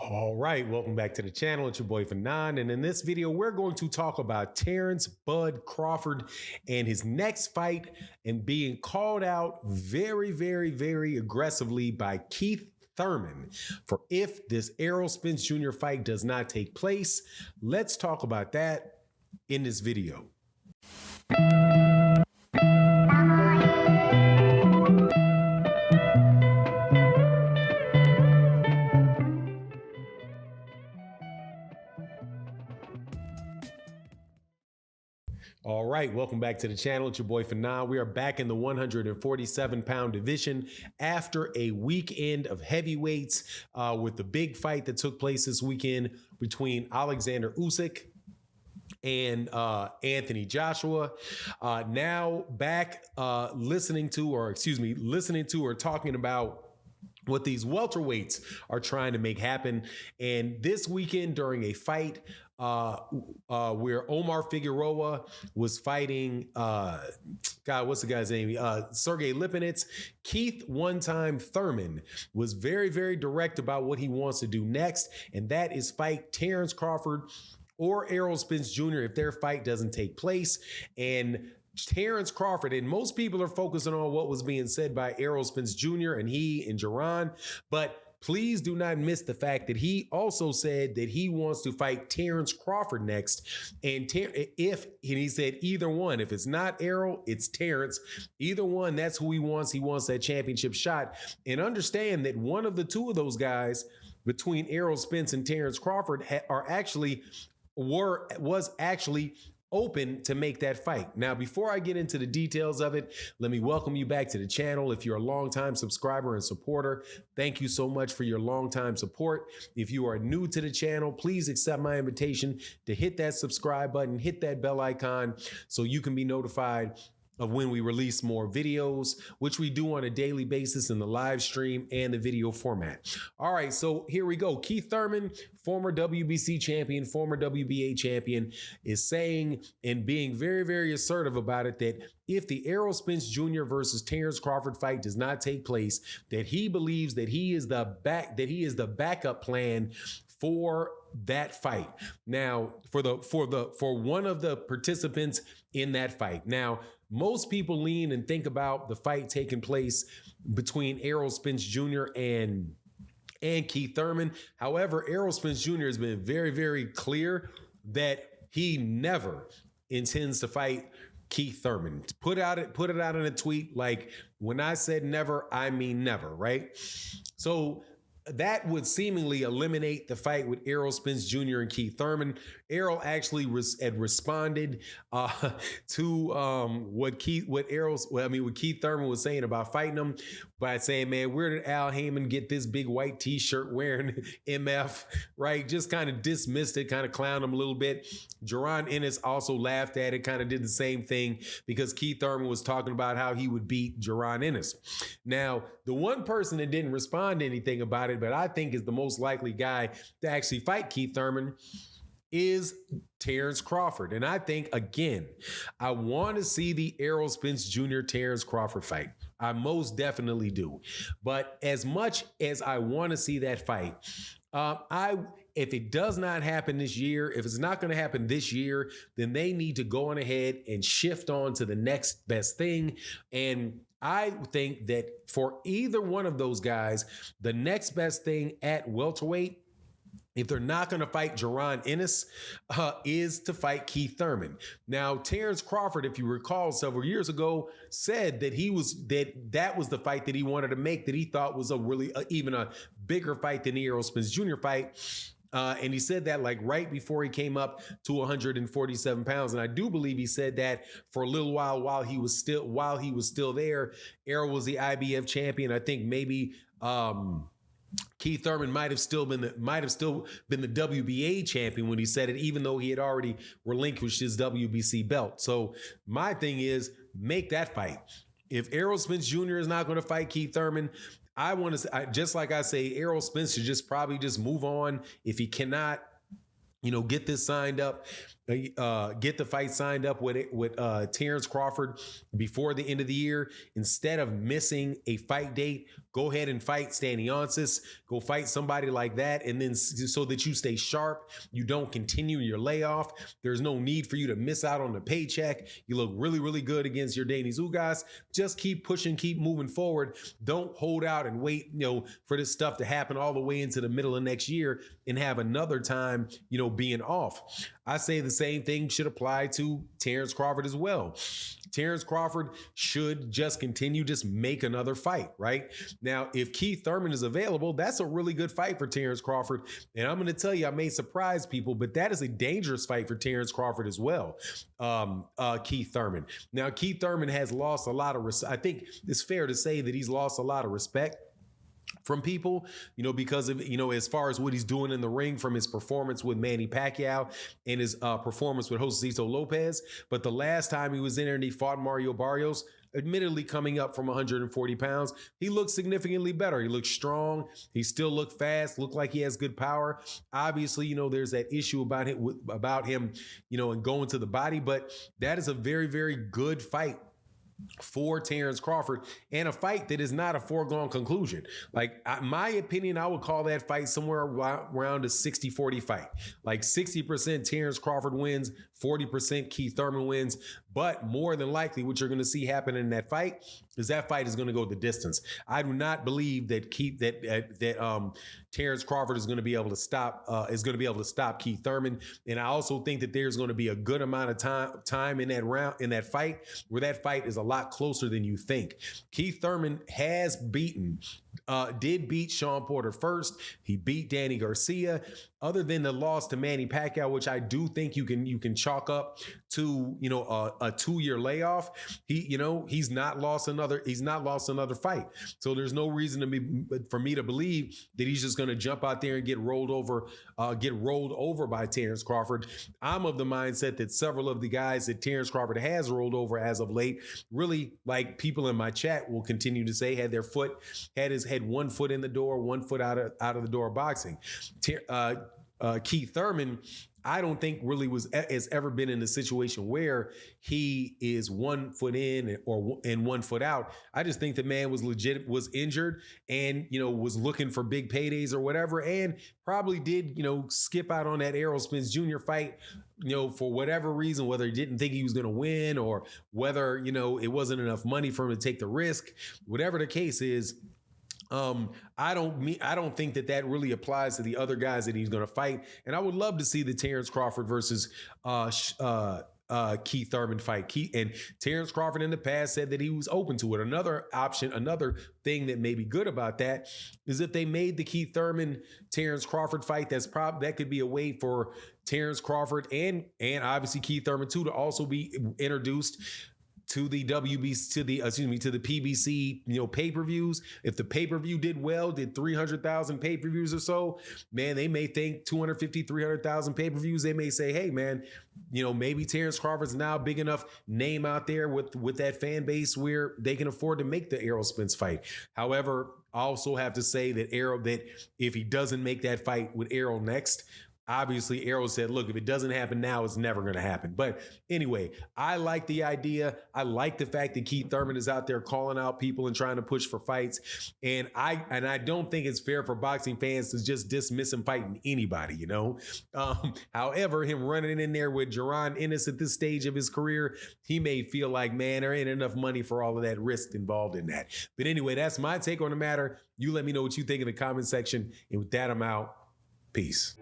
All right, welcome back to the channel. It's your boy Fanon, and in this video, we're going to talk about Terence "Bud" Crawford and his next fight and being called out very aggressively by Keith Thurman for if this Errol Spence Jr. fight does not take place. Let's talk about that in this video. All right, welcome back to the channel. It's your boy Fanon. We are back in the 147-pound division after a weekend of heavyweights with the big fight that took place this weekend between Alexander Usyk and Anthony Joshua. Now back listening to or talking about what these welterweights are trying to make happen. And this weekend during a fight where Omar Figueroa was fighting, what's the guy's name? Sergey Lipinets. Keith one-time Thurman was very direct about what he wants to do next, and that is fight Terence Crawford or Errol Spence Jr. if their fight doesn't take place. And Terence Crawford, and most people are focusing on what was being said by Errol Spence Jr. and Jerron, but please do not miss the fact that he also said that he wants to fight Terence Crawford next. And he said either one, if it's not Errol, it's Terence. Either one, that's who he wants. He wants that championship shot. And understand that one of the two of those guys between Errol Spence and Terence Crawford was actually open to make that fight. Now, before I get into the details of it, let me welcome you back to the channel. If you're a longtime subscriber and supporter, thank you so much for your longtime support. If you are new to the channel, please accept my invitation to hit that subscribe button, hit that bell icon so you can be notified of when we release more videos, which we do on a daily basis in the live stream and the video format. All right, so here we go. Keith Thurman, former WBC champion, former WBA champion, is saying and being very assertive about it that if the Errol Spence Jr. versus Terence Crawford fight does not take place, that he believes that he is the backup plan for that fight. Now, for one of the participants in that fight. Now, most people lean and think about the fight taking place between Errol Spence Jr. and Keith Thurman. However, Errol Spence Jr. has been very clear that he never intends to fight Keith Thurman. Put it out in a tweet like, when I said never, I mean never, right? So that would seemingly eliminate the fight with Errol Spence Jr. and Keith Thurman. Errol actually had responded to what Keith Thurman was saying about fighting him by saying, man, where did Al Heyman get this big white t-shirt wearing MF, right? Just kind of dismissed it, kind of clowned him a little bit. Jerron Ennis also laughed at it, kind of did the same thing because Keith Thurman was talking about how he would beat Jerron Ennis. Now, the one person that didn't respond to anything about it, but I think is the most likely guy to actually fight Keith Thurman, is Terence Crawford. And I think, again, I want to see the Errol Spence Jr. Terence Crawford fight. I most definitely do. But as much as I want to see that fight, if it does not happen this year, if it's not going to happen this year, then they need to go on ahead and shift on to the next best thing. And I think that for either one of those guys, the next best thing at welterweight, if they're not going to fight Jerron Ennis, is to fight Keith Thurman. Now, Terence Crawford, if you recall, several years ago, said that that was the fight that he wanted to make, that he thought was even a bigger fight than the Errol Spence Jr. fight. And he said that like right before he came up to 147 pounds. And I do believe he said that for a little while he was still there. Errol was the IBF champion. I think maybe Keith Thurman might have still been the WBA champion when he said it, even though he had already relinquished his WBC belt. So my thing is, make that fight. If Errol Spence Jr. is not going to fight Keith Thurman, I want to, just like I say, Errol Spence should probably move on if he cannot, get this signed up. get the fight signed up with Terence Crawford before the end of the year. Instead of missing a fight date, go ahead and fight Stanionis. Go fight somebody like that, and then so that you stay sharp, you don't continue your layoff. There's no need for you to miss out on the paycheck. You look really, really good against your Yordenis Ugas. Just keep pushing, keep moving forward. Don't hold out and wait, for this stuff to happen all the way into the middle of next year and have another time, being off. I say the same thing should apply to Terence Crawford as well. Terence Crawford should just continue, just make another fight, right? Now, if Keith Thurman is available, that's a really good fight for Terence Crawford. And I'm going to tell you, I may surprise people, but that is a dangerous fight for Terence Crawford as well. Keith Thurman. Now, Keith Thurman has lost a lot of I think it's fair to say that he's lost a lot of respect from people, because of, as far as what he's doing in the ring, from his performance with Manny Pacquiao and his performance with Josesito Lopez. But the last time he was in there and he fought Mario Barrios, admittedly coming up from 140 pounds, he looked significantly better. He looked strong. He still looked fast, looked like he has good power. Obviously, there's that issue about him, and going to the body, but that is a very, very good fight for Terence Crawford, and a fight that is not a foregone conclusion. Like, my opinion, I would call that fight somewhere around a 60-40 fight. Like 60% Terence Crawford wins, 40% Keith Thurman wins. But more than likely, what you're going to see happen in that fight is going to go the distance. I do not believe that Terence Crawford is going to be able to stop Keith Thurman. And I also think that there's going to be a good amount of time in that fight where that fight is a lot closer than you think. Keith Thurman did beat Sean Porter first. He beat Danny Garcia. Other than the loss to Manny Pacquiao, which I do think you can chalk up to a 2-year layoff, he's not lost another fight. So there's no reason for me to believe that he's just going to jump out there and get rolled over by Terence Crawford. I'm of the mindset that several of the guys that Terence Crawford has rolled over as of late, really, like people in my chat will continue to say, had one foot in the door, one foot out of the door of boxing. Keith Thurman, I don't think really has ever been in a situation where he is 1 foot in and 1 foot out. I just think the man was injured and, was looking for big paydays or whatever, and probably did, skip out on that Errol Spence Jr. fight, for whatever reason, whether he didn't think he was going to win or whether, it wasn't enough money for him to take the risk. Whatever the case is, I don't think that really applies to the other guys that he's going to fight. And I would love to see the Terence Crawford versus Keith Thurman fight. And Terence Crawford in the past said that he was open to it. Another option, another thing that may be good about that is if they made the Keith Thurman Terence Crawford fight, that could be a way for Terence Crawford and obviously Keith Thurman too to also be introduced to the PBC, pay-per-views. If the pay-per-view did 300,000 pay-per-views or so, man, they may think 250, 300,000 pay-per-views. They may say, hey, man, maybe Terence Crawford's now a big enough name out there with that fan base where they can afford to make the Errol Spence fight. However, I also have to say that if he doesn't make that fight with Errol next, obviously, Errol said, look, if it doesn't happen now, it's never going to happen. But anyway, I like the idea. I like the fact that Keith Thurman is out there calling out people and trying to push for fights. And I don't think it's fair for boxing fans to just dismiss him fighting anybody, However, him running in there with Jaron Ennis at this stage of his career, he may feel like, man, there ain't enough money for all of that risk involved in that. But anyway, that's my take on the matter. You let me know what you think in the comment section. And with that, I'm out. Peace.